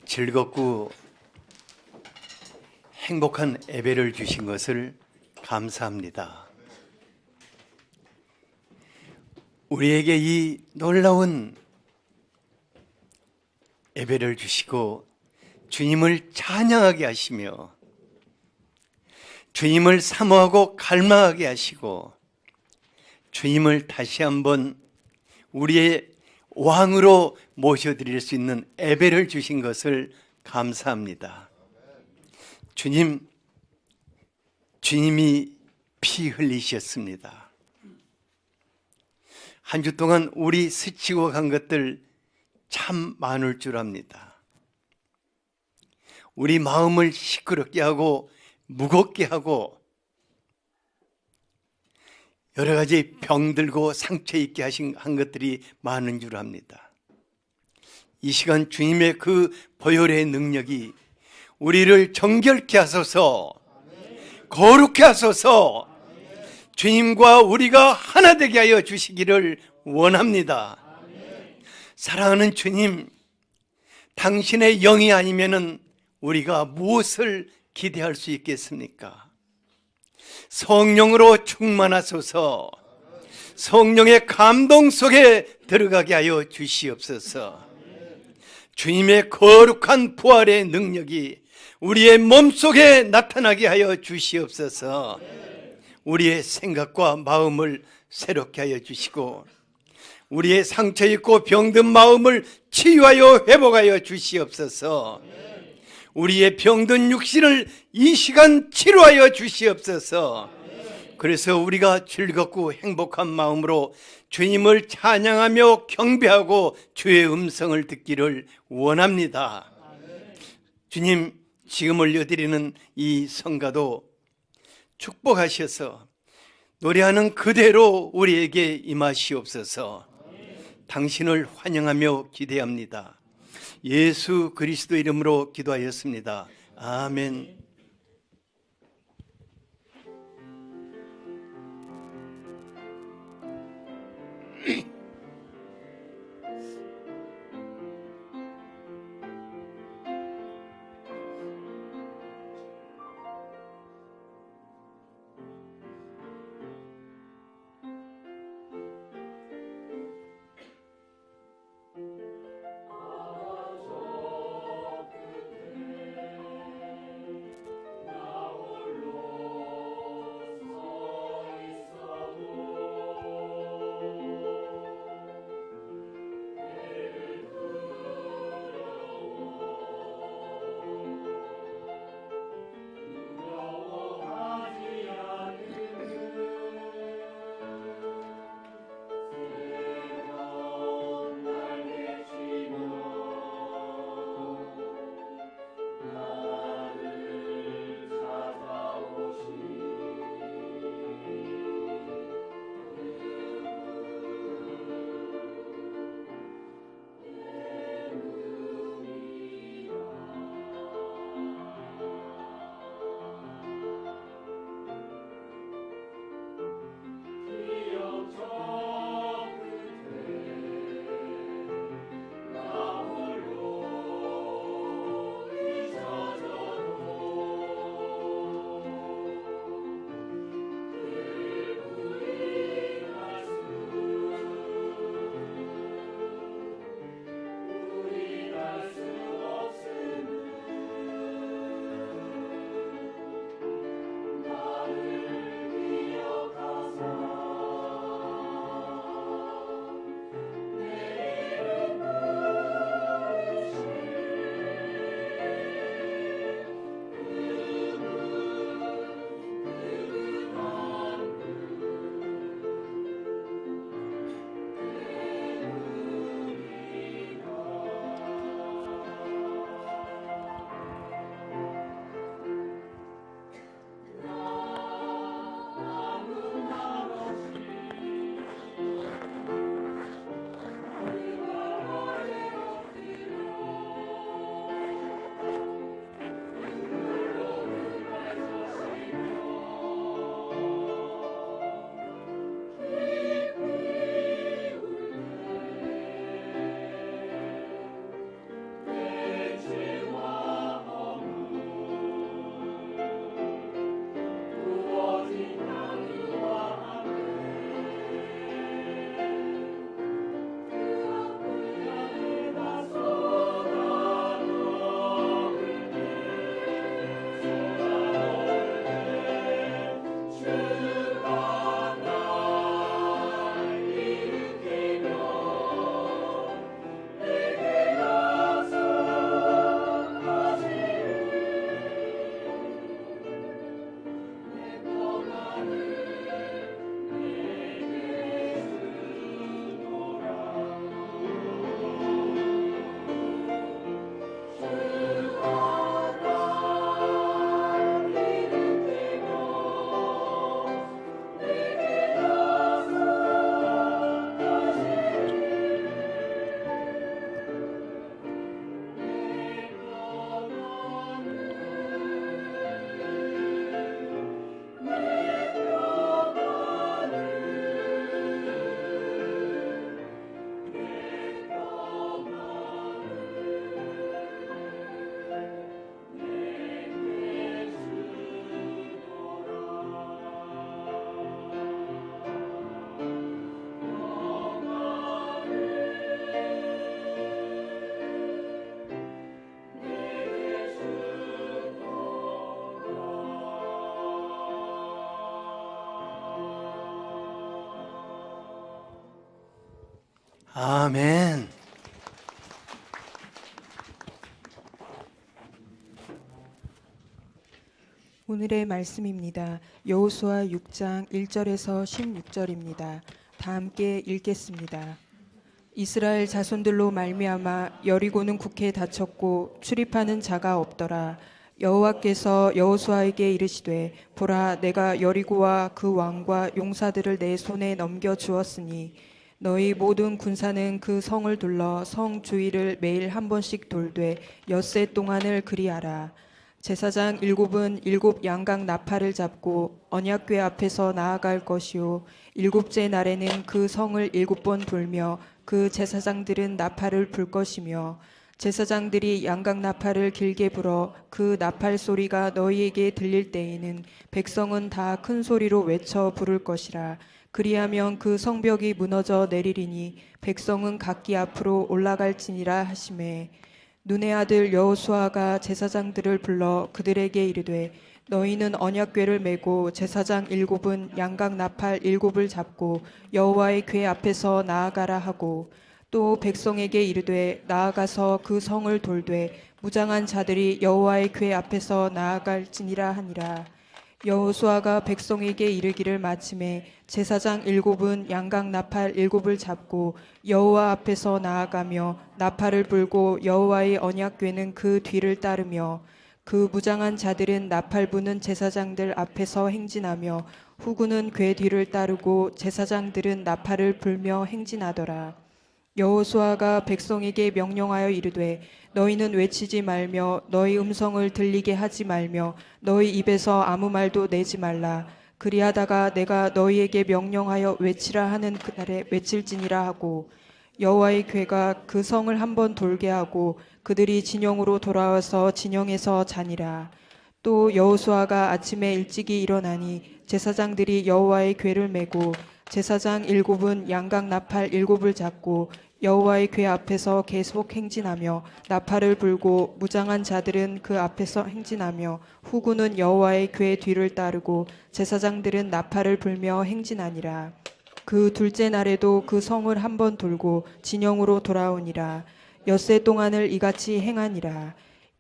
즐겁고 행복한 예배를 주신 것을 감사합니다. 우리에게 이 놀라운 예배를 주시고 주님을 찬양하게 하시며 주님을 사모하고 갈망하게 하시고 주님을 다시 한번 우리의 왕으로 모셔드릴 수 있는 예배를 주신 것을 감사합니다. 주님이 피 흘리셨습니다. 한 주 동안 우리 스치고 간 것들 참 많을 줄 압니다. 우리 마음을 시끄럽게 하고 무겁게 하고 여러 가지 병들고 상처 있게 한 것들이 많은 줄 압니다. 이 시간 주님의 그 보혈의 능력이 우리를 정결케 하소서, 거룩케 하소서, 주님과 우리가 하나 되게 하여 주시기를 원합니다. 사랑하는 주님, 당신의 영이 아니면은 우리가 무엇을 기대할 수 있겠습니까? 성령으로 충만하소서, 성령의 감동 속에 들어가게 하여 주시옵소서. 주님의 거룩한 부활의 능력이 우리의 몸속에 나타나게 하여 주시옵소서. 우리의 생각과 마음을 새롭게 하여 주시고 우리의 상처 있고 병든 마음을 치유하여 회복하여 주시옵소서. 우리의 병든 육신을 이 시간 치료하여 주시옵소서. 그래서 우리가 즐겁고 행복한 마음으로 주님을 찬양하며 경배하고 주의 음성을 듣기를 원합니다. 주님, 지금 올려드리는 이 성가도 축복하셔서 노래하는 그대로 우리에게 임하시옵소서. 당신을 환영하며 기대합니다. 예수 그리스도 이름으로 기도하였습니다. 아멘. 아멘. 오늘의 말씀입니다. 여호수아 6장 1절에서 16절입니다. 다 함께 읽겠습니다. 이스라엘 자손들로 말미암아 여리고는 국해에 닫혔고 출입하는 자가 없더라. 여호와께서 여호수아에게 이르시되 보라 내가 여리고와 그 왕과 용사들을 내 손에 넘겨 주었으니 너희 모든 군사는 그 성을 둘러 성 주위를 매일 한 번씩 돌되 엿새 동안을 그리하라. 제사장 7은 7 양각 나팔을 잡고 언약궤 앞에서 나아갈 것이요 7째 날에는 그 성을 7번 돌며 그 제사장들은 나팔을 불 것이며 제사장들이 양각 나팔을 길게 불어 그 나팔 소리가 너희에게 들릴 때에는 백성은 다 큰 소리로 외쳐 부를 것이라. 그리하면 그 성벽이 무너져 내리리니 백성은 각기 앞으로 올라갈지니라 하시매 눈의 아들 여호수아가 제사장들을 불러 그들에게 이르되 너희는 언약궤를 메고 제사장 7은 양각 나팔 7을 잡고 여호와의 궤 앞에서 나아가라 하고 또 백성에게 이르되 나아가서 그 성을 돌되 무장한 자들이 여호와의 궤 앞에서 나아갈지니라 하니라. 여호수아가 백성에게 이르기를 마침에 제사장 7은 양각 나팔 7을 잡고 여호와 앞에서 나아가며 나팔을 불고 여호와의 언약궤는 그 뒤를 따르며 그 무장한 자들은 나팔 부는 제사장들 앞에서 행진하며 후군은 궤 뒤를 따르고 제사장들은 나팔을 불며 행진하더라. 여호수아가 백성에게 명령하여 이르되 너희는 외치지 말며 너희 음성을 들리게 하지 말며 너희 입에서 아무 말도 내지 말라. 그리하다가 내가 너희에게 명령하여 외치라 하는 그날에 외칠지니라 하고 여호와의 궤가 그 성을 한번 돌게 하고 그들이 진영으로 돌아와서 진영에서 자니라. 또 여호수아가 아침에 일찍이 일어나니 제사장들이 여호와의 궤를 메고 제사장 7은 양각 나팔 7을 잡고 여호와의 궤 앞에서 계속 행진하며 나팔을 불고 무장한 자들은 그 앞에서 행진하며 후군은 여호와의 궤 뒤를 따르고 제사장들은 나팔을 불며 행진하니라. 그 둘째 날에도 그 성을 한번 돌고 진영으로 돌아오니라. 엿새 동안을 이같이 행하니라.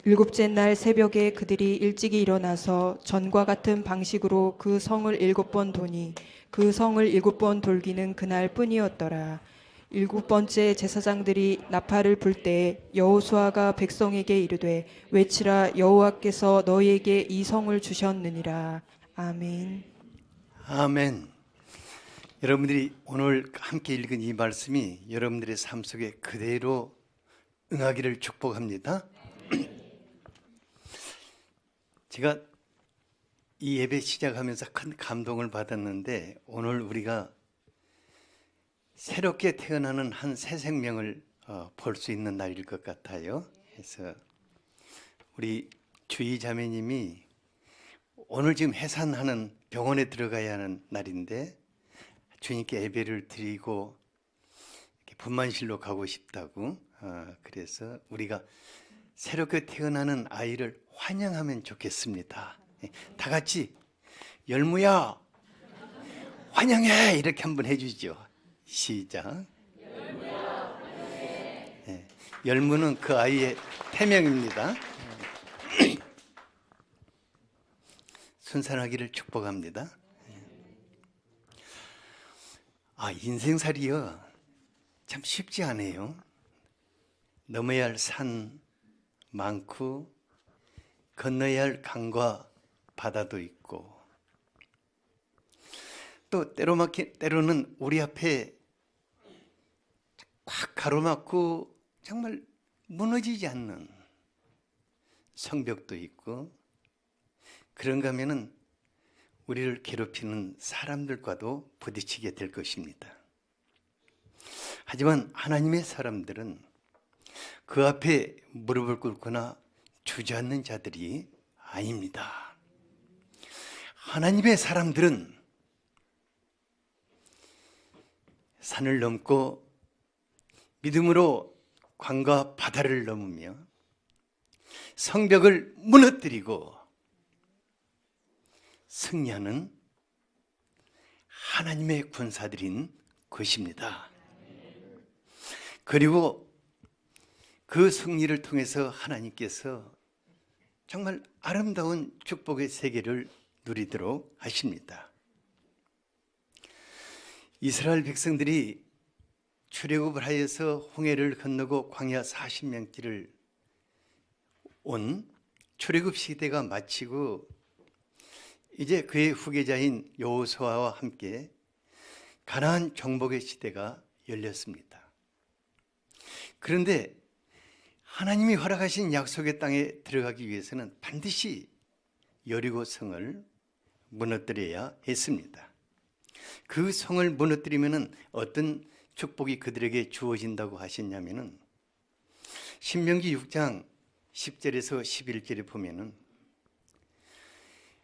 7째 날 새벽에 그들이 일찍이 일어나서 전과 같은 방식으로 그 성을 7번 도니 그 성을 7번 돌기는 그날 뿐이었더라. 7번째 제사장들이 나팔을 불 때에 여호수아가 백성에게 이르되 외치라. 여호와께서 너희에게 이 성을 주셨느니라. 아멘. 아멘. 여러분들이 오늘 함께 읽은 이 말씀이 여러분들의 삶 속에 그대로 응하기를 축복합니다. 제가 이 예배 시작하면서 큰 감동을 받았는데 오늘 우리가 새롭게 태어나는 한 새 생명을 볼 수 있는 날일 것 같아요. 그래서 우리 주희 자매님이 오늘 지금 해산하는 병원에 들어가야 하는 날인데 주님께 예배를 드리고 이렇게 분만실로 가고 싶다고 그래서 우리가 새롭게 태어나는 아이를 환영하면 좋겠습니다. 다 같이 열무야 환영해 이렇게 한번 해주죠. 시작. 네, 열무는 그 아이의 태명입니다. 순산하기를 축복합니다. 인생살이요 참 쉽지 않아요. 넘어야 할 산 많고 건너야 할 강과 바다도 있고 또 때로는 우리 앞에 꽉 가로막고 정말 무너지지 않는 성벽도 있고 그런가 하면은 우리를 괴롭히는 사람들과도 부딪히게 될 것입니다. 하지만 하나님의 사람들은 그 앞에 무릎을 꿇거나 주저앉는 자들이 아닙니다. 하나님의 사람들은 산을 넘고 믿음으로 강과 바다를 넘으며 성벽을 무너뜨리고 승리하는 하나님의 군사들인 것입니다. 그리고 그 승리를 통해서 하나님께서 정말 아름다운 축복의 세계를 누리도록 하십니다. 이스라엘 백성들이 출애굽을 하여서 홍해를 건너고 광야 40년 길을 온 출애굽 시대가 마치고 이제 그의 후계자인 여호수아와 함께 가나안 정복의 시대가 열렸습니다. 그런데 하나님이 허락하신 약속의 땅에 들어가기 위해서는 반드시 여리고 성을 무너뜨려야 했습니다. 그 성을 무너뜨리면 어떤 축복이 그들에게 주어진다고 하셨냐면은 신명기 6장 10절에서 11절에 보면은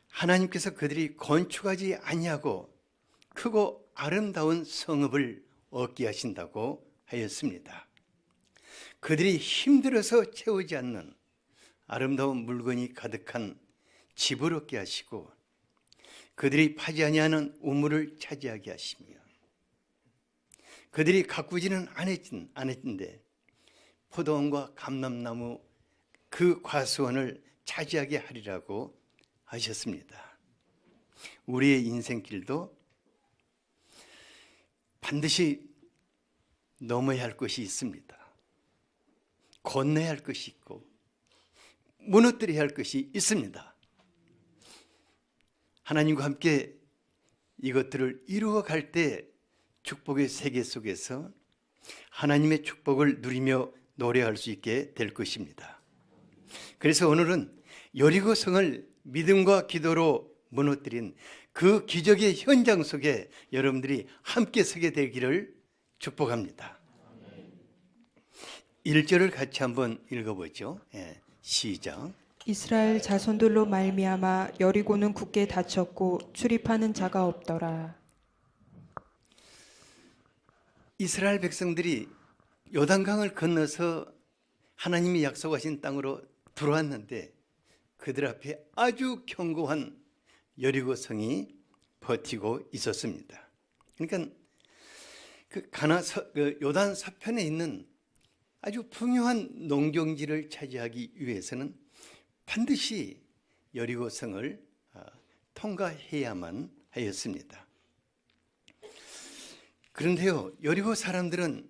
하나님께서 그들이 건축하지 아니하고 크고 아름다운 성읍을 얻게 하신다고 하였습니다. 그들이 힘들어서 채우지 않는 아름다운 물건이 가득한 집을 얻게 하시고 그들이 파지 아니하는 우물을 차지하게 하시며 그들이 가꾸지는 않았는데 포도원과 감람나무 그 과수원을 차지하게 하리라고 하셨습니다. 우리의 인생길도 반드시 넘어야 할 것이 있습니다. 건너야 할 것이 있고 무너뜨려야 할 것이 있습니다. 하나님과 함께 이것들을 이루어갈 때 축복의 세계 속에서 하나님의 축복을 누리며 노래할 수 있게 될 것입니다. 그래서 오늘은 여리고 성을 믿음과 기도로 무너뜨린 그 기적의 현장 속에 여러분들이 함께 서게 되기를 축복합니다. 1절을 같이 한번 읽어보죠. 시작. 이스라엘 자손들로 말미암아 여리고는 굳게 닫혔고 출입하는 자가 없더라. 이스라엘 백성들이 요단강을 건너서 하나님이 약속하신 땅으로 들어왔는데 그들 앞에 아주 견고한 여리고 성이 버티고 있었습니다. 그러니까 그 요단 서편에 있는 아주 풍요한 농경지를 차지하기 위해서는 반드시 여리고 성을 통과해야만 하였습니다. 그런데요, 여리고 사람들은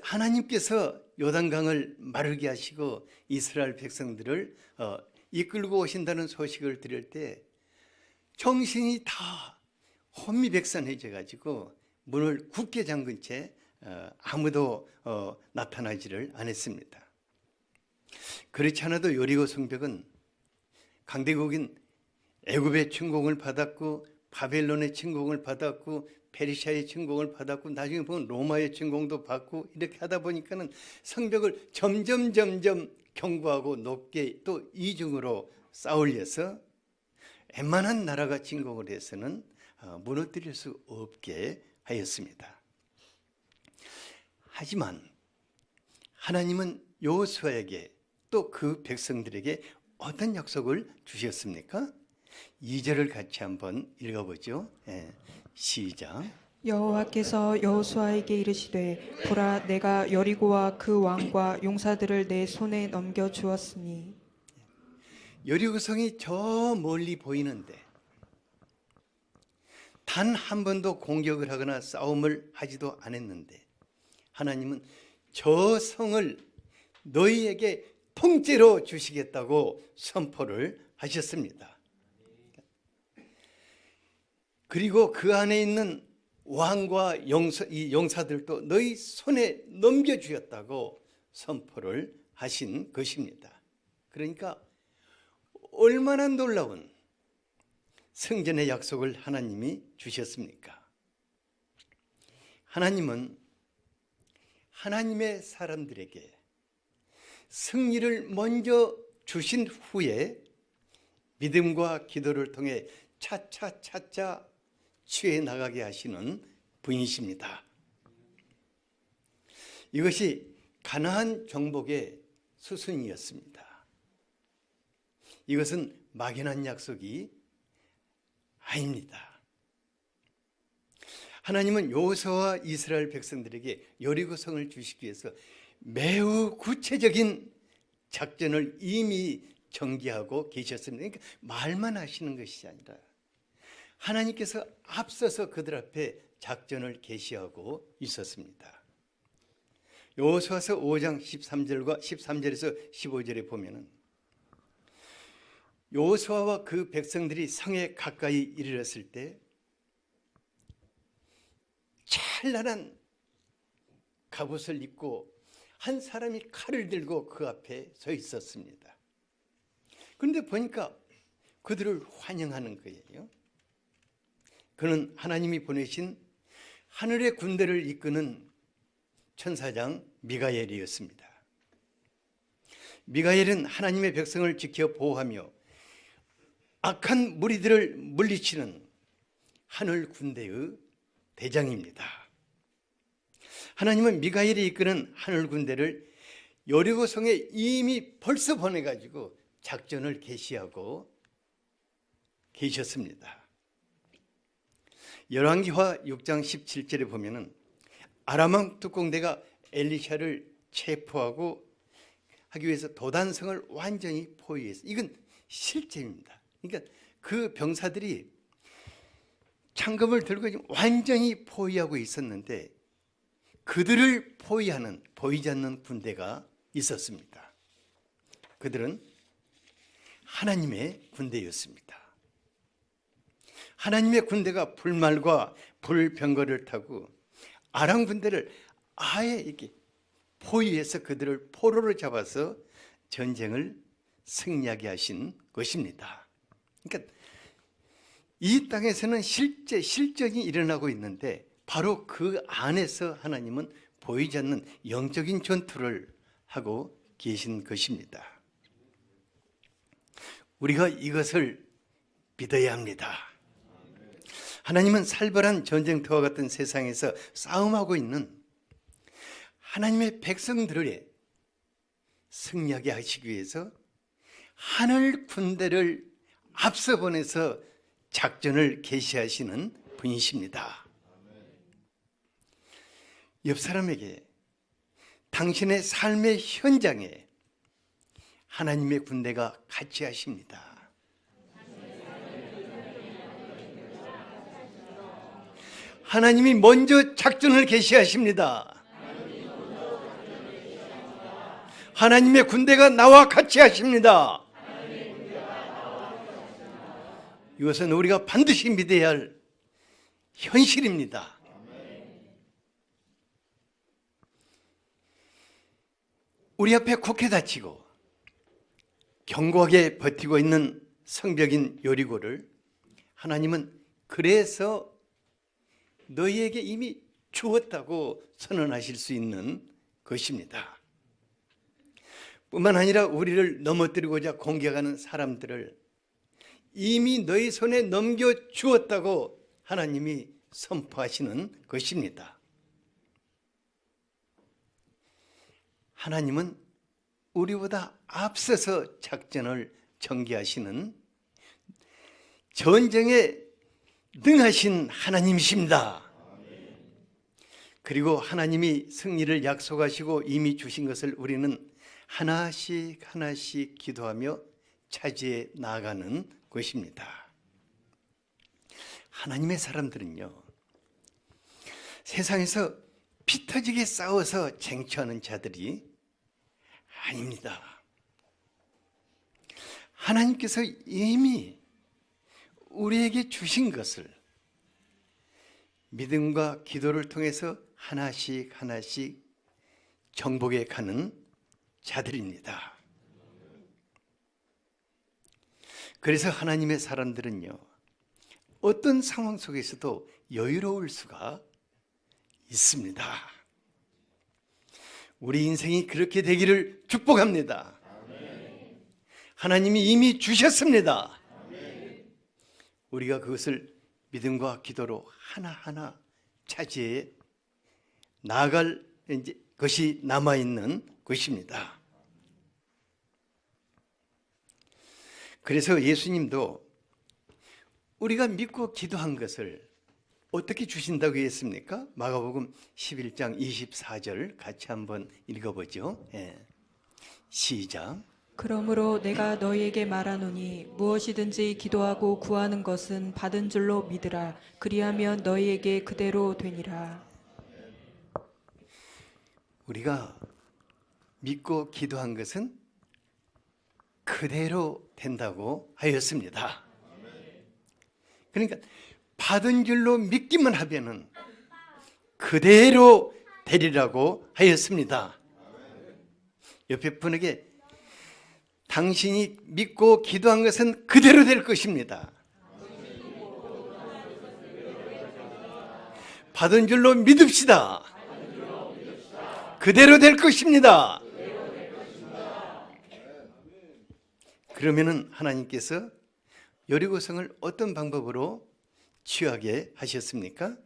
하나님께서 요단강을 마르게 하시고 이스라엘 백성들을 이끌고 오신다는 소식을 들을 때 정신이 다 혼미백산해져 가지고 문을 굳게 잠근 채 아무도 나타나지를 않았습니다. 그렇지 않아도 여리고 성벽은 강대국인 애굽의 침공을 받았고 바벨론의 침공을 받았고 페르시아의 침공을 받았고 나중에 보면 로마의 침공도 받고 이렇게 하다 보니까는 성벽을 점점 견고하고 높게 또 이중으로 쌓으려서 웬만한 나라가 침공을 해서는 무너뜨릴 수 없게 하였습니다. 하지만 하나님은 여호수아에게 또 그 백성들에게 어떤 약속을 주셨습니까? 2절을 같이 한번 읽어보죠. 시작. 여호와께서 여호수아에게 이르시되 보라 내가 여리고와 그 왕과 용사들을 내 손에 넘겨 주었으니. 여리고성이 저 멀리 보이는데 단 한 번도 공격을 하거나 싸움을 하지도 않았는데 하나님은 저 성을 너희에게 통째로 주시겠다고 선포를 하셨습니다. 그리고 그 안에 있는 왕과 용사들도 너희 손에 넘겨주었다고 선포를 하신 것입니다. 그러니까 얼마나 놀라운 성전의 약속을 하나님이 주셨습니까? 하나님은 하나님의 사람들에게 승리를 먼저 주신 후에 믿음과 기도를 통해 차차 취해 나가게 하시는 분이십니다. 이것이 가나안 정복의 수순이었습니다. 이것은 막연한 약속이 아닙니다. 하나님은 여호수아와 이스라엘 백성들에게 여리고성을 주시기 위해서 매우 구체적인 작전을 이미 전개하고 계셨습니다. 그러니까 말만 하시는 것이 아니라 하나님께서 앞서서 그들 앞에 작전을 계시하고 있었습니다. 여호수아서 5장 13절에서 15절에 보면은 여호수아와 그 백성들이 성에 가까이 이르렀을 때 찬란한 갑옷을 입고 한 사람이 칼을 들고 그 앞에 서 있었습니다. 그런데 보니까 그들을 환영하는 거예요. 그는 하나님이 보내신 하늘의 군대를 이끄는 천사장 미가엘이었습니다. 미가엘은 하나님의 백성을 지켜 보호하며 악한 무리들을 물리치는 하늘 군대의 대장입니다. 하나님은 미가엘이 이끄는 하늘 군대를 여리고성에 이미 벌써 보내가지고 작전을 개시하고 계셨습니다. 열왕기하 6장 17절에 보면은 아람 특공대가 엘리샤를 체포하고 하기 위해서 도단성을 완전히 포위했어요. 이건 실제입니다. 그러니까 그 병사들이 창검을 들고 완전히 포위하고 있었는데 그들을 포위하는 보이지 않는 군대가 있었습니다. 그들은 하나님의 군대였습니다. 하나님의 군대가 불말과 불병거를 타고 아람 군대를 아예 이렇게 포위해서 그들을 포로로 잡아서 전쟁을 승리하게 하신 것입니다. 그러니까 이 땅에서는 실전이 일어나고 있는데 바로 그 안에서 하나님은 보이지 않는 영적인 전투를 하고 계신 것입니다. 우리가 이것을 믿어야 합니다. 하나님은 살벌한 전쟁터와 같은 세상에서 싸움하고 있는 하나님의 백성들을 승리하게 하시기 위해서 하늘 군대를 앞서 보내서 작전을 개시하시는 분이십니다. 옆 사람에게 당신의 삶의 현장에 하나님의 군대가 같이 하십니다. 하나님이 먼저 작전을 개시하십니다. 하나님의 군대가 나와 같이 하십니다. 이것은 우리가 반드시 믿어야 할 현실입니다. 우리 앞에 국회 닫히고 견고하게 버티고 있는 성벽인 여리고를 하나님은 그래서 너희에게 이미 주었다고 선언하실 수 있는 것입니다. 뿐만 아니라 우리를 넘어뜨리고자 공격하는 사람들을 이미 너희 손에 넘겨주었다고 하나님이 선포하시는 것입니다. 하나님은 우리보다 앞서서 작전을 전개하시는 전쟁에 능하신 하나님이십니다. 그리고 하나님이 승리를 약속하시고 이미 주신 것을 우리는 하나씩 하나씩 기도하며 차지해 나아가는 것입니다. 하나님의 사람들은요, 세상에서 피 터지게 싸워서 쟁취하는 자들이 아닙니다. 하나님께서 이미 우리에게 주신 것을 믿음과 기도를 통해서 하나씩 하나씩 정복해 가는 자들입니다. 그래서 하나님의 사람들은요, 어떤 상황 속에서도 여유로울 수가 있습니다. 우리 인생이 그렇게 되기를 축복합니다. 하나님이 이미 주셨습니다. 우리가 그것을 믿음과 기도로 하나하나 차지해 나아갈 것이 남아있는 것입니다. 그래서 예수님도 우리가 믿고 기도한 것을 어떻게 주신다고 했습니까? 마가복음 11장 24절 같이 한번 읽어보죠. 예. 시작. 그러므로 내가 너희에게 말하노니 무엇이든지 기도하고 구하는 것은 받은 줄로 믿으라. 그리하면 너희에게 그대로 되니라. 우리가 믿고 기도한 것은 그대로 된다고 하였습니다. 그러니까 받은 줄로 믿기만 하면은 그대로 되리라고 하였습니다. 옆에 분에게 당신이 믿고 기도한 것은 그대로 될 것입니다. 받은 줄로 믿읍시다. 그대로 될 것입니다. 그러면은 하나님께서 여리고성을 어떤 방법으로 취하게 하셨습니까?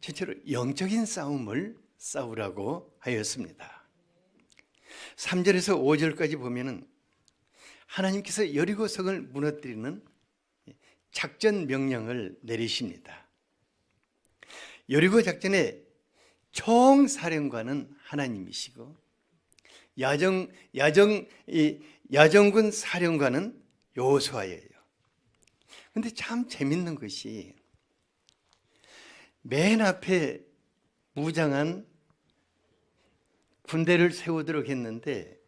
첫째로 영적인 싸움을 싸우라고 하였습니다. 3절에서 5절까지 보면은 하나님께서 여리고성을 무너뜨리는 작전 명령을 내리십니다. 여리고 작전의 총사령관은 하나님이시고 야정군 사령관은 여호수아예요. 근데 참 재밌는 것이 맨 앞에 무장한 군대를 세우도록 했는데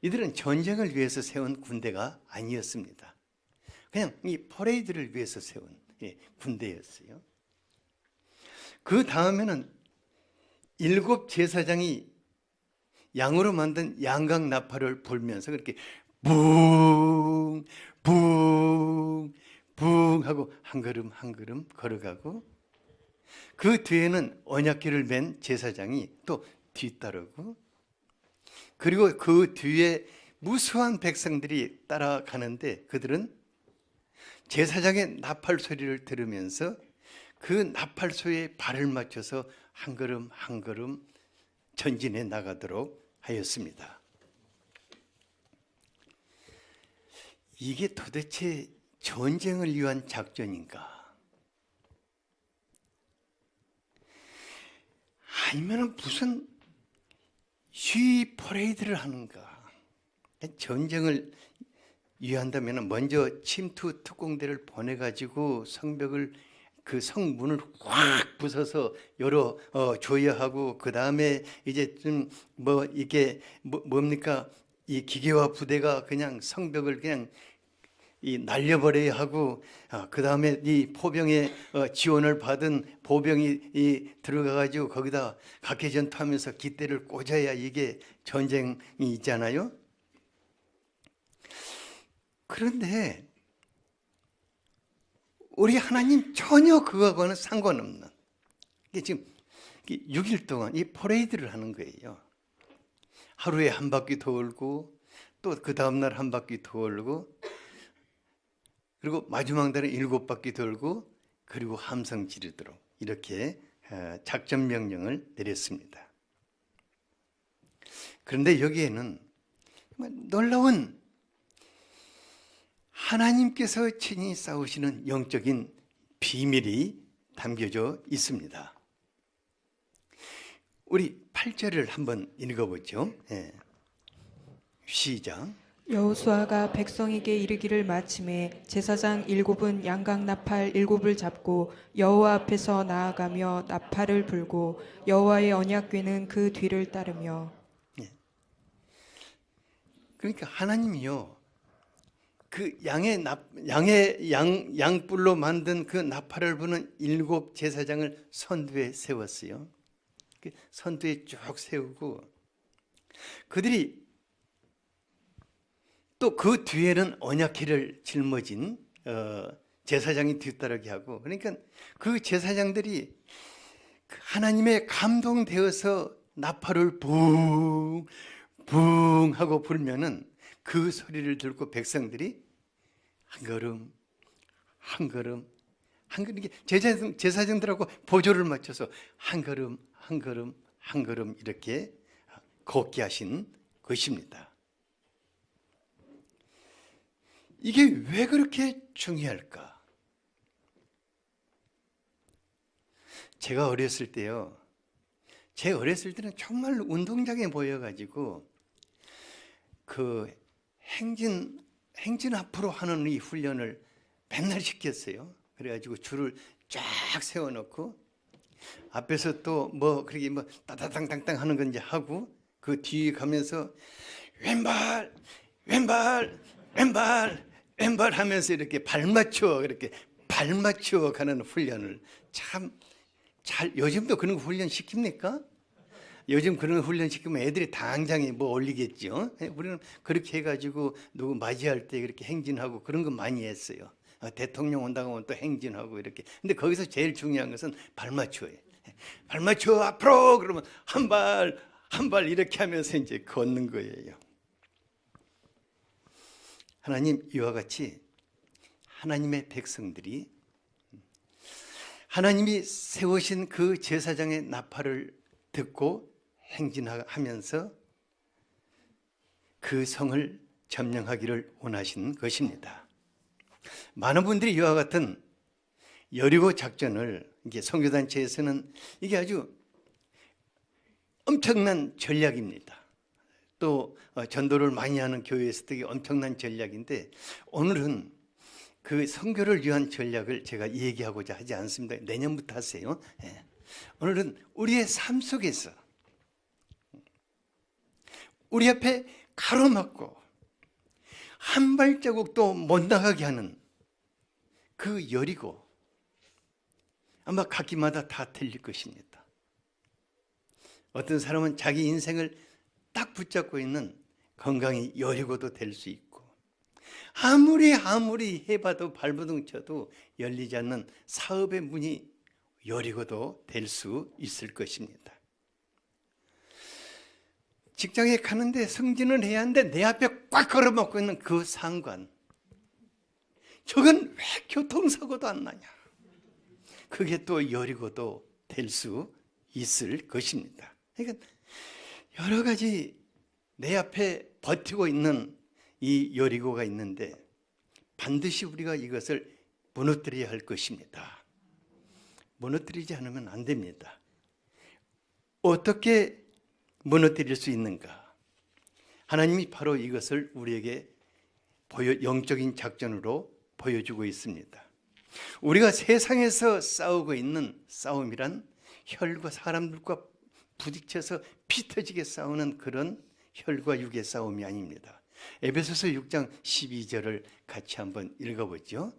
이들은 전쟁을 위해서 세운 군대가 아니었습니다. 그냥 이 퍼레이드를 위해서 세운 군대였어요. 그 다음에는 7 제사장이 양으로 만든 양각 나팔을 불면서 그렇게 붕, 붕, 붕 하고 한 걸음 한 걸음 걸어가고 그 뒤에는 언약궤를 맨 제사장이 또 뒤따르고 그리고 그 뒤에 무수한 백성들이 따라가는데 그들은 제사장의 나팔 소리를 들으면서 그 나팔 소리에 발을 맞춰서 한 걸음 한 걸음 전진해 나가도록 하였습니다. 이게 도대체 전쟁을 위한 작전인가? 아니면 무슨 시위 퍼레이드를 하는가? 전쟁을 위한다면 먼저 침투 특공대를 보내가지고 성벽을 그 성문을 확 부숴서 열어 줘야 하고 그 다음에 이제 좀 뭐 이게 뭡니까 이 기계화 부대가 그냥 성벽을 그냥 날려버려야 하고 그 다음에 이 포병의 지원을 받은 보병이 들어가가지고 거기다 각해전투하면서 깃대를 꽂아야 이게 전쟁이 있잖아요. 그런데 우리 하나님 전혀 그거하고는 상관없는 이게 지금 6일 동안 이 퍼레이드를 하는 거예요. 하루에 한 바퀴 돌고 또 그 다음날 한 바퀴 돌고 그리고 마지막 날에 7바퀴 돌고 그리고 함성 지르도록 이렇게 작전 명령을 내렸습니다. 그런데 여기에는 놀라운 하나님께서 친히 싸우시는 영적인 비밀이 담겨져 있습니다. 우리 8절을 한번 읽어보죠. 시작. 여호수아가 백성에게 이르기를 마침에 제사장 7은 양각 나팔 7을 잡고 여호와 앞에서 나아가며 나팔을 불고 여호와의 언약궤는 그 뒤를 따르며. 그러니까 하나님이요 그 양뿔로 만든 그 나팔을 부는 7 제사장을 선두에 세웠어요. 선두에 쭉 세우고 그들이 또 그 뒤에는 언약궤를 짊어진 제사장이 뒤따르게 하고 그러니까 그 제사장들이 하나님의 감동되어서 나팔을 붕 붕 하고 불면은 그 소리를 듣고 백성들이 한 걸음 한 걸음 한 걸음 이게 제사장들하고 보조를 맞춰서 한 걸음 한 걸음 한 걸음 이렇게 걷게 하신 것입니다. 이게 왜 그렇게 중요할까? 제가 어렸을 때요. 제 어렸을 때는 정말 운동장에 모여가지고 그 행진 앞으로 하는 이 훈련을 맨날 시켰어요. 그래가지고 줄을 쫙 세워놓고 앞에서 또 뭐 그렇게 뭐 따다당당당 하는 건 이제 하고 그 뒤에 가면서 왼발 하면서 이렇게 발 맞춰 가는 훈련을 참 잘, 요즘도 그런 거 훈련 시킵니까? 요즘 그런 거 훈련 시키면 애들이 당장에 뭐 올리겠죠. 우리는 그렇게 해가지고 누구 맞이할 때 그렇게 행진하고 그런 거 많이 했어요. 대통령 온다고 하면 또 행진하고 이렇게. 근데 거기서 제일 중요한 것은 발 맞춰요. 발 맞춰 앞으로 그러면 한 발 이렇게 하면서 이제 걷는 거예요. 하나님 이와 같이 하나님의 백성들이 하나님이 세우신 그 제사장의 나팔을 듣고 행진하면서 그 성을 점령하기를 원하신 것입니다. 많은 분들이 이와 같은 여리고 작전을 이게 선교단체에서는 이게 아주 엄청난 전략입니다. 또 전도를 많이 하는 교회에서도 이게 엄청난 전략인데 오늘은 그 선교를 위한 전략을 제가 얘기하고자 하지 않습니다. 내년부터 하세요. 오늘은 우리의 삶 속에서 우리 앞에 가로막고 한 발자국도 못 나가게 하는 그 여리고 아마 각기마다 다 틀릴 것입니다. 어떤 사람은 자기 인생을 딱 붙잡고 있는 건강이 여리고도 될 수 있고 아무리 해봐도 발버둥 쳐도 열리지 않는 사업의 문이 여리고도 될 수 있을 것입니다. 직장에 가는데 승진을 해야 하는데 내 앞에 꽉 걸어먹고 있는 그 상관, 저건 왜 교통사고도 안 나냐? 그게 또 여리고도 될 수 있을 것입니다. 그러니까 여러 가지 내 앞에 버티고 있는 이 여리고가 있는데 반드시 우리가 이것을 무너뜨려야 할 것입니다. 무너뜨리지 않으면 안 됩니다. 어떻게 무너뜨릴 수 있는가? 하나님이 바로 이것을 우리에게 영적인 작전으로 보여주고 있습니다. 우리가 세상에서 싸우고 있는 싸움이란 혈과 사람들과 부딪혀서 피 터지게 싸우는 그런 혈과 육의 싸움이 아닙니다. 에베소서 6장 12절을 같이 한번 읽어보죠.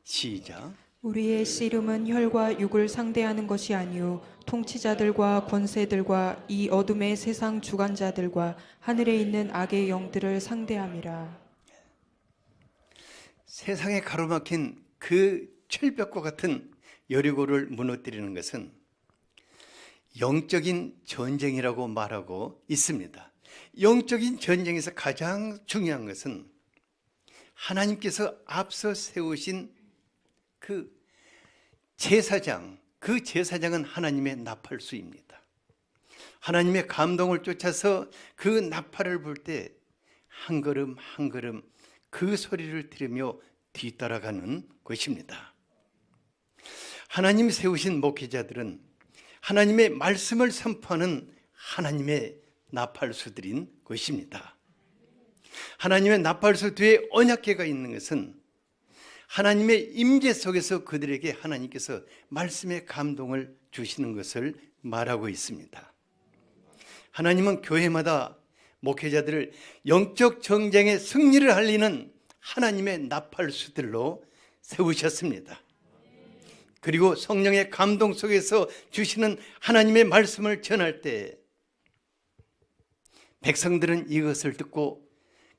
시작. 우리의 씨름은 혈과 육을 상대하는 것이 아니요 통치자들과 권세들과 이 어둠의 세상 주관자들과 하늘에 있는 악의 영들을 상대함이라. 세상에 가로막힌 그 철벽과 같은 여리고를 무너뜨리는 것은 영적인 전쟁이라고 말하고 있습니다. 영적인 전쟁에서 가장 중요한 것은 하나님께서 앞서 세우신 그 제사장, 그 제사장은 하나님의 나팔수입니다. 하나님의 감동을 쫓아서 그 나팔을 불 때 한 걸음 한 걸음 그 소리를 들으며 뒤따라가는 것입니다. 하나님이 세우신 목회자들은 하나님의 말씀을 선포하는 하나님의 나팔수들인 것입니다. 하나님의 나팔수 뒤에 언약궤가 있는 것은 하나님의 임재 속에서 그들에게 하나님께서 말씀의 감동을 주시는 것을 말하고 있습니다. 하나님은 교회마다 목회자들을 영적 전쟁의 승리를 알리는 하나님의 나팔수들로 세우셨습니다. 그리고 성령의 감동 속에서 주시는 하나님의 말씀을 전할 때 백성들은 이것을 듣고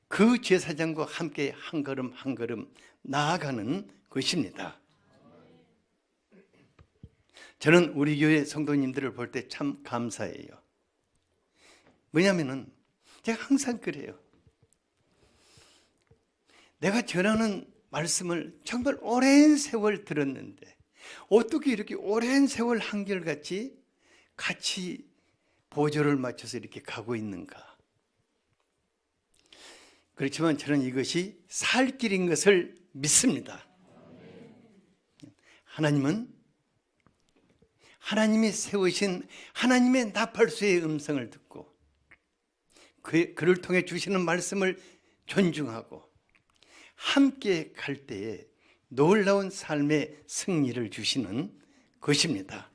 그 제사장과 함께 한 걸음 한 걸음 나아가는 것입니다. 저는 우리 교회 성도님들을 볼 때 참 감사해요. 왜냐하면 제가 항상 그래요. 내가 전하는 말씀을 정말 오랜 세월 들었는데 어떻게 이렇게 오랜 세월 한결같이 같이 보조를 맞춰서 이렇게 가고 있는가? 그렇지만 저는 이것이 살 길인 것을 믿습니다. 하나님은 하나님이 세우신 하나님의 나팔수의 음성을 듣고 그를 통해 주시는 말씀을 존중하고 함께 갈 때에 놀라운 삶의 승리를 주시는 것입니다.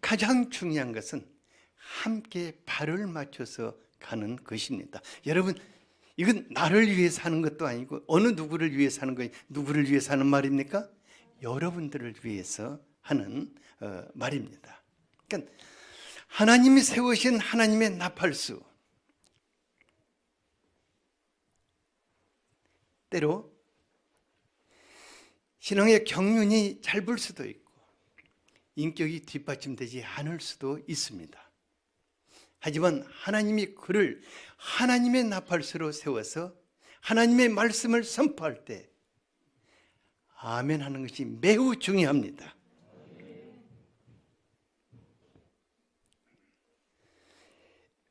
가장 중요한 것은 함께 발을 맞춰서 가는 것입니다. 여러분, 이건 나를 위해서 하는 것도 아니고 어느 누구를 위해서 하는 거예요. 누구를 위해서 하는 말입니까? 여러분들을 위해서 하는 말입니다. 그러니까 하나님이 세우신 하나님의 나팔수, 때로 신앙의 경륜이 짧을 수도 있고 인격이 뒷받침되지 않을 수도 있습니다. 하지만 하나님이 그를 하나님의 나팔수로 세워서 하나님의 말씀을 선포할 때 아멘 하는 것이 매우 중요합니다.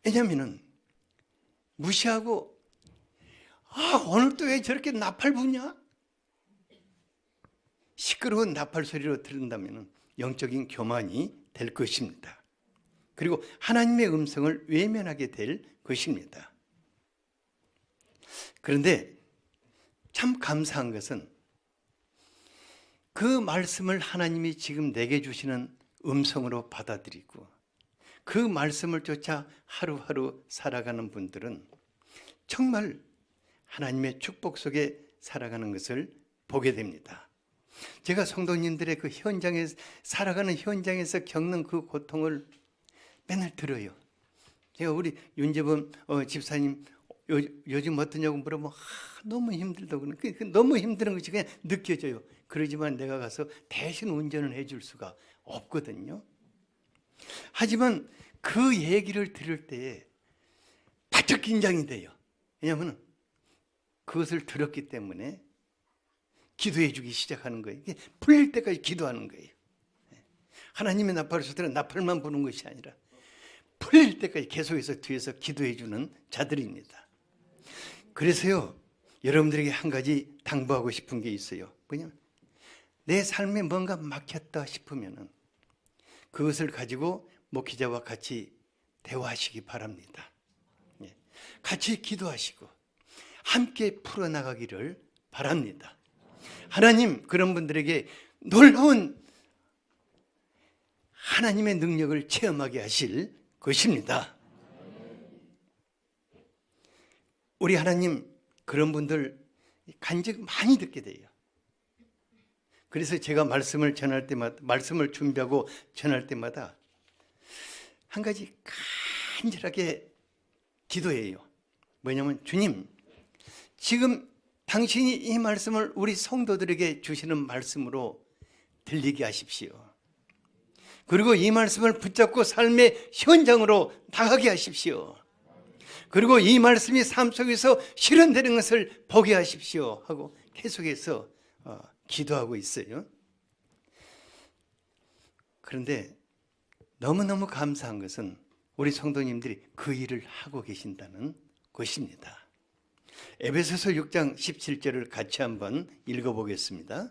왜냐하면 무시하고 오늘 또 왜 저렇게 나팔 부냐? 시끄러운 나팔 소리로 들은다면 영적인 교만이 될 것입니다. 그리고 하나님의 음성을 외면하게 될 것입니다. 그런데 참 감사한 것은 그 말씀을 하나님이 지금 내게 주시는 음성으로 받아들이고 그 말씀을 쫓아 하루하루 살아가는 분들은 정말 하나님의 축복 속에 살아가는 것을 보게 됩니다. 제가 성도님들의 그 현장에 살아가는 현장에서 겪는 그 고통을 맨날 들어요. 제가 우리 윤재범 집사님 요즘 어떠냐고 물어보면 너무 힘들다고 그러는 너무 힘든 것이 그냥 느껴져요. 그러지만 내가 가서 대신 운전을 해줄 수가 없거든요. 하지만 그 얘기를 들을 때에 바짝 긴장이 돼요. 왜냐하면 그것을 들었기 때문에 기도해 주기 시작하는 거예요. 풀릴 때까지 기도하는 거예요. 하나님의 나팔수들은 나팔만 부는 것이 아니라 풀릴 때까지 계속해서 뒤에서 기도해 주는 자들입니다. 그래서요, 여러분들에게 한 가지 당부하고 싶은 게 있어요. 뭐냐면 내 삶에 뭔가 막혔다 싶으면은 그것을 가지고 목회자와 같이 대화하시기 바랍니다. 같이 기도하시고 함께 풀어나가기를 바랍니다. 하나님 그런 분들에게 놀라운 하나님의 능력을 체험하게 하실 것입니다. 우리 하나님 그런 분들 간증 많이 듣게 돼요. 그래서 제가 말씀을 전할 때마다, 말씀을 준비하고 전할 때마다 한 가지 간절하게 기도해요. 뭐냐면 주님, 지금 당신이 이 말씀을 우리 성도들에게 주시는 말씀으로 들리게 하십시오. 그리고 이 말씀을 붙잡고 삶의 현장으로 나가게 하십시오. 그리고 이 말씀이 삶 속에서 실현되는 것을 보게 하십시오 하고 계속해서 기도하고 있어요. 그런데 너무너무 감사한 것은 우리 성도님들이 그 일을 하고 계신다는 것입니다. 에베소서 6장 17절을 같이 한번 읽어보겠습니다.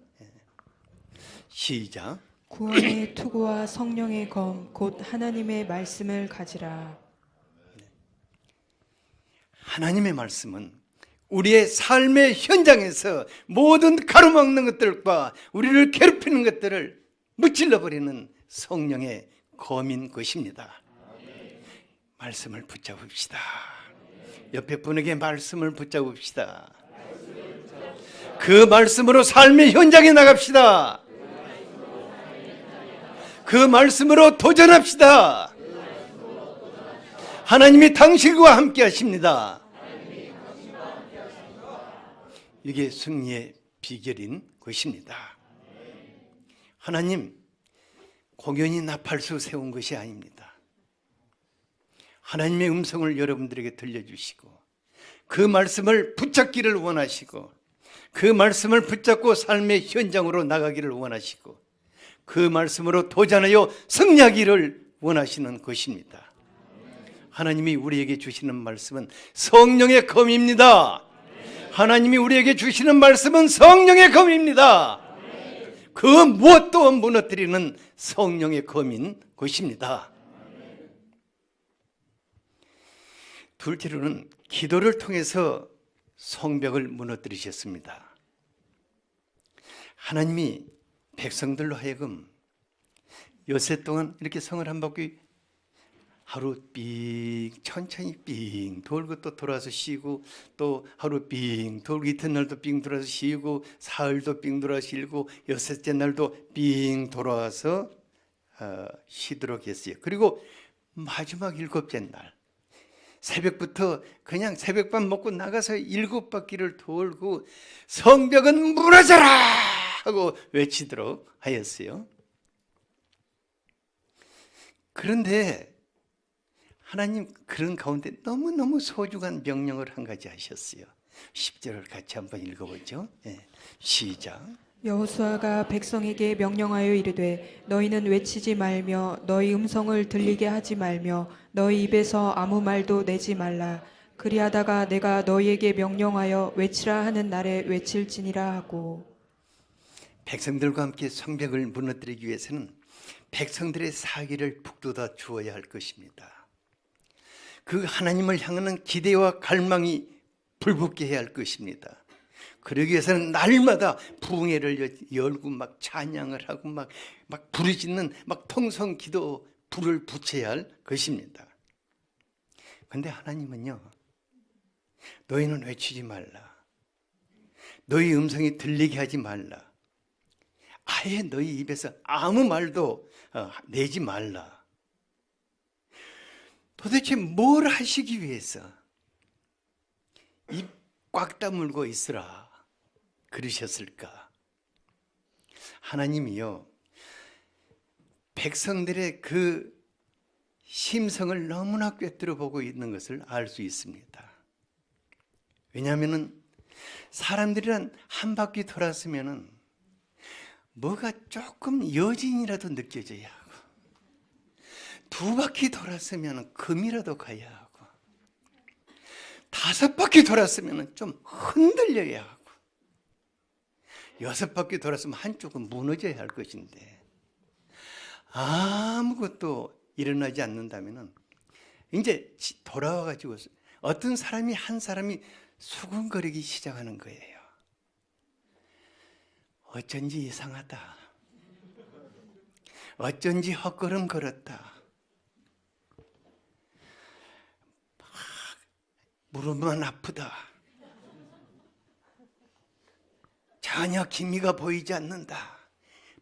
시작. 구원의 투구와 성령의 검 곧 하나님의 말씀을 가지라. 하나님의 말씀은 우리의 삶의 현장에서 모든 가로막는 것들과 우리를 괴롭히는 것들을 무찔러버리는 성령의 검인 것입니다. 말씀을 붙잡읍시다. 옆에 분에게 말씀을 붙잡읍시다. 그 말씀으로 삶의 현장에 나갑시다. 그 말씀으로 도전합시다. 하나님이 당신과 함께 하십니다. 이게 승리의 비결인 것입니다. 하나님, 공연히 나팔수 세운 것이 아닙니다. 하나님의 음성을 여러분들에게 들려주시고 그 말씀을 붙잡기를 원하시고 그 말씀을 붙잡고 삶의 현장으로 나가기를 원하시고 그 말씀으로 도전하여 승리하기를 원하시는 것입니다. 하나님이 우리에게 주시는 말씀은 성령의 검입니다. 하나님이 우리에게 주시는 말씀은 성령의 검입니다. 그 무엇도 무너뜨리는 성령의 검인 것입니다. 둘째로는 기도를 통해서 성벽을 무너뜨리셨습니다. 하나님이 백성들로 하여금 여세 동안 이렇게 성을 한 바퀴 하루 삥 천천히 삥 돌고 또 돌아서 쉬고, 또 하루 삥 돌고 이튿날도 삥 돌아서 쉬고, 사흘도 삥 돌아서 쉬고, 여섯째 날도 삥 돌아와서 쉬도록 했어요. 그리고 마지막 일곱째 날 새벽부터 그냥 새벽밥 먹고 나가서 7바퀴를 돌고 성벽은 무너져라 하고 외치도록 하였어요. 그런데 하나님 그런 가운데 너무너무 소중한 명령을 한 가지 하셨어요. 10절을 같이 한번 읽어보죠. 시작. 여호수아가 백성에게 명령하여 이르되 너희는 외치지 말며 너희 음성을 들리게 하지 말며 너희 입에서 아무 말도 내지 말라. 그리하다가 내가 너희에게 명령하여 외치라 하는 날에 외칠지니라 하고. 백성들과 함께 성벽을 무너뜨리기 위해서는 백성들의 사기를 북돋아 주어야 할 것입니다. 그 하나님을 향하는 기대와 갈망이 불붙게 해야 할 것입니다. 그러기 위해서는 날마다 부흥회를 열고 막 찬양을 하고 막 부르짖는 막 통성기도 불을 붙여야 할 것입니다. 그런데 하나님은요, 너희는 외치지 말라, 너희 음성이 들리게 하지 말라, 아예 너희 입에서 아무 말도 내지 말라. 도대체 뭘 하시기 위해서 입 꽉 다물고 있으라 그러셨을까? 하나님이요, 백성들의 그 심성을 너무나 꿰뚫어 보고 있는 것을 알 수 있습니다. 왜냐하면 사람들이란 한 바퀴 돌았으면 뭐가 조금 여진이라도 느껴져야 하고, 2바퀴 돌았으면 금이라도 가야 하고, 5바퀴 돌았으면 좀 흔들려야 하고, 6바퀴 돌았으면 한쪽은 무너져야 할 것인데 아무것도 일어나지 않는다면 이제 돌아와 가지고 어떤 사람이 한 사람이 수근거리기 시작하는 거예요. 어쩐지 이상하다, 어쩐지 헛걸음 걸었다, 무릎만 아프다, 전혀 기미가 보이지 않는다,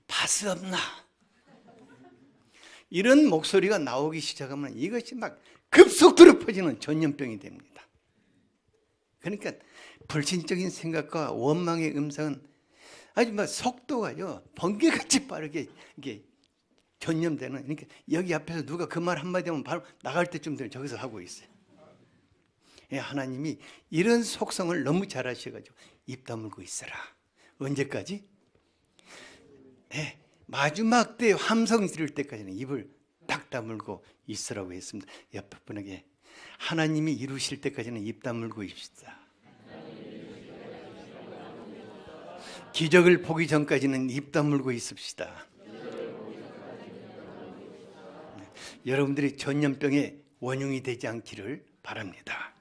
파스 없나, 이런 목소리가 나오기 시작하면 이것이 막 급속도로 퍼지는 전염병이 됩니다. 그러니까 불신적인 생각과 원망의 음성은 아주 막 속도가요 번개같이 빠르게 이게 전염되는, 그러니까 여기 앞에서 누가 그 말 한마디 하면 바로 나갈 때쯤 되면 저기서 하고 있어요. 하나님이 이런 속성을 너무 잘 아셔가지고 입 다물고 있어라. 언제까지? 마지막 때 함성 지를 때까지는 입을 딱 다물고 있으라고 했습니다. 옆에 분에게 하나님이 이루실 때까지는 입 다물고 있읍시다. 기적을 보기 전까지는 입 다물고 있읍시다. 여러분들이 전염병의 원흉이 되지 않기를 바랍니다.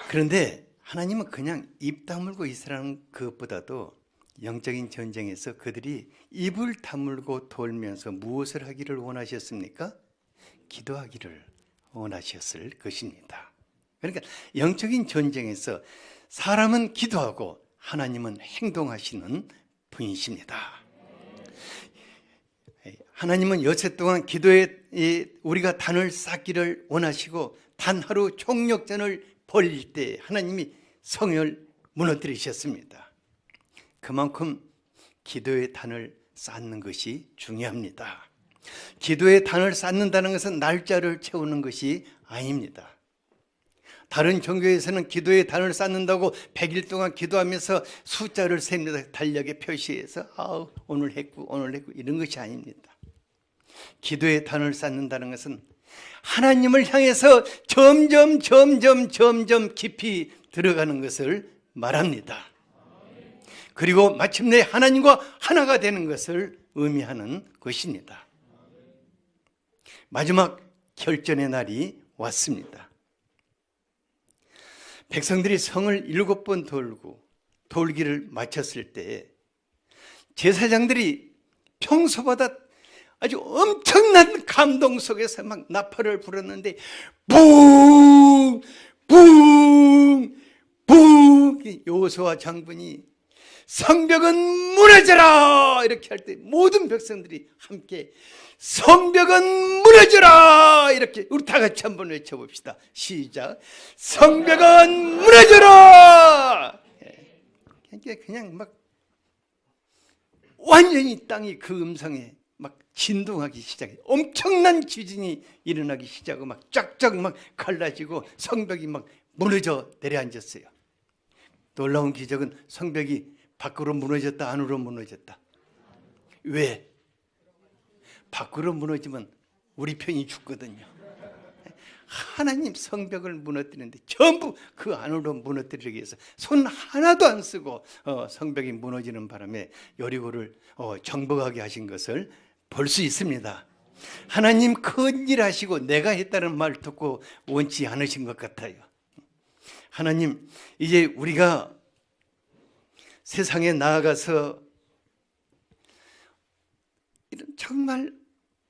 그런데 하나님은 그냥 입 다물고 있으라는 것보다도 영적인 전쟁에서 그들이 입을 다물고 돌면서 무엇을 하기를 원하셨습니까? 기도하기를 원하셨을 것입니다. 그러니까 영적인 전쟁에서 사람은 기도하고 하나님은 행동하시는 분이십니다. 하나님은 여세 동안 기도에 우리가 단을 쌓기를 원하시고 단 하루 총력전을 벌일 때 하나님이 성을 무너뜨리셨습니다. 그만큼 기도의 단을 쌓는 것이 중요합니다. 기도의 단을 쌓는다는 것은 날짜를 채우는 것이 아닙니다. 다른 종교에서는 기도의 단을 쌓는다고 100일 동안 기도하면서 숫자를 셉니다. 달력에 표시해서 오늘 했고 이런 것이 아닙니다. 기도의 단을 쌓는다는 것은 하나님을 향해서 점점 깊이 들어가는 것을 말합니다. 그리고 마침내 하나님과 하나가 되는 것을 의미하는 것입니다. 마지막 결전의 날이 왔습니다. 백성들이 성을 7번 돌고 돌기를 마쳤을 때 제사장들이 평소보다 아주 엄청난 감동 속에서 막 나팔을 불었는데 붕! 붕! 붕! 여호수아 장군이 성벽은 무너져라! 이렇게 할 때 모든 백성들이 함께 성벽은 무너져라! 이렇게 우리 다 같이 한번 외쳐봅시다. 시작. 성벽은 무너져라! 그냥 막 완전히 땅이 그 음성에 막 진동하기 시작해. 엄청난 지진이 일어나기 시작하고 막 쫙쫙 막 갈라지고 성벽이 막 무너져 내려앉았어요. 놀라운 기적은 성벽이 밖으로 무너졌다, 안으로 무너졌다. 왜? 밖으로 무너지면 우리 편이 죽거든요. 하나님 성벽을 무너뜨리는데 전부 그 안으로 무너뜨리기 위해서 손 하나도 안 쓰고 성벽이 무너지는 바람에 여리고를 정복하게 하신 것을 볼 수 있습니다. 하나님 큰 일 하시고 내가 했다는 말 듣고 원치 않으신 것 같아요. 하나님, 이제 우리가 세상에 나아가서 이런 정말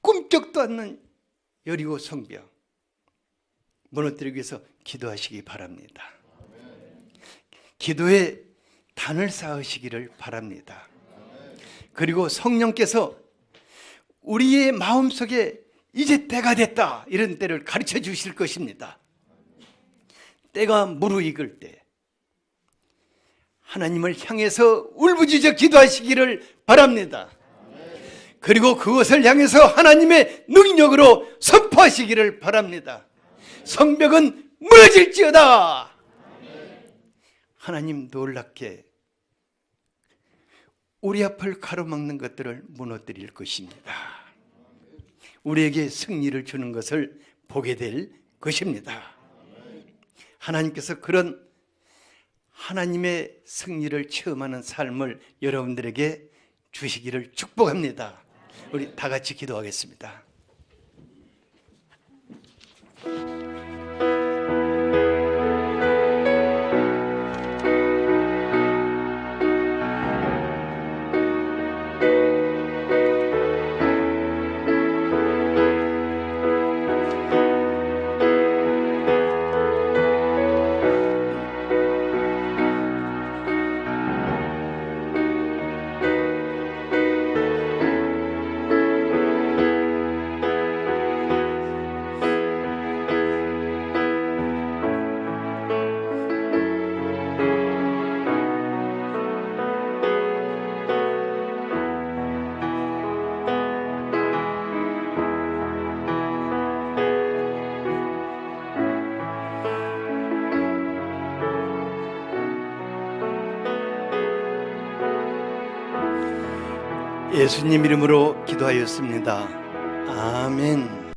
꿈쩍도 않는 여리고 성벽 무너뜨리기 위해서 기도하시기 바랍니다. 기도에 단을 쌓으시기를 바랍니다. 그리고 성령께서 우리의 마음속에 이제 때가 됐다 이런 때를 가르쳐 주실 것입니다. 때가 무르익을 때 하나님을 향해서 울부짖어 기도하시기를 바랍니다. 그리고 그것을 향해서 하나님의 능력으로 선포하시기를 바랍니다. 성벽은 무너질지어다. 하나님 놀랍게 우리 앞을 가로막는 것들을 무너뜨릴 것입니다. 우리에게 승리를 주는 것을 보게 될 것입니다. 하나님께서 그런 하나님의 승리를 체험하는 삶을 여러분들에게 주시기를 축복합니다. 우리 다 같이 기도하겠습니다. 예수님 이름으로 기도하였습니다. 아멘.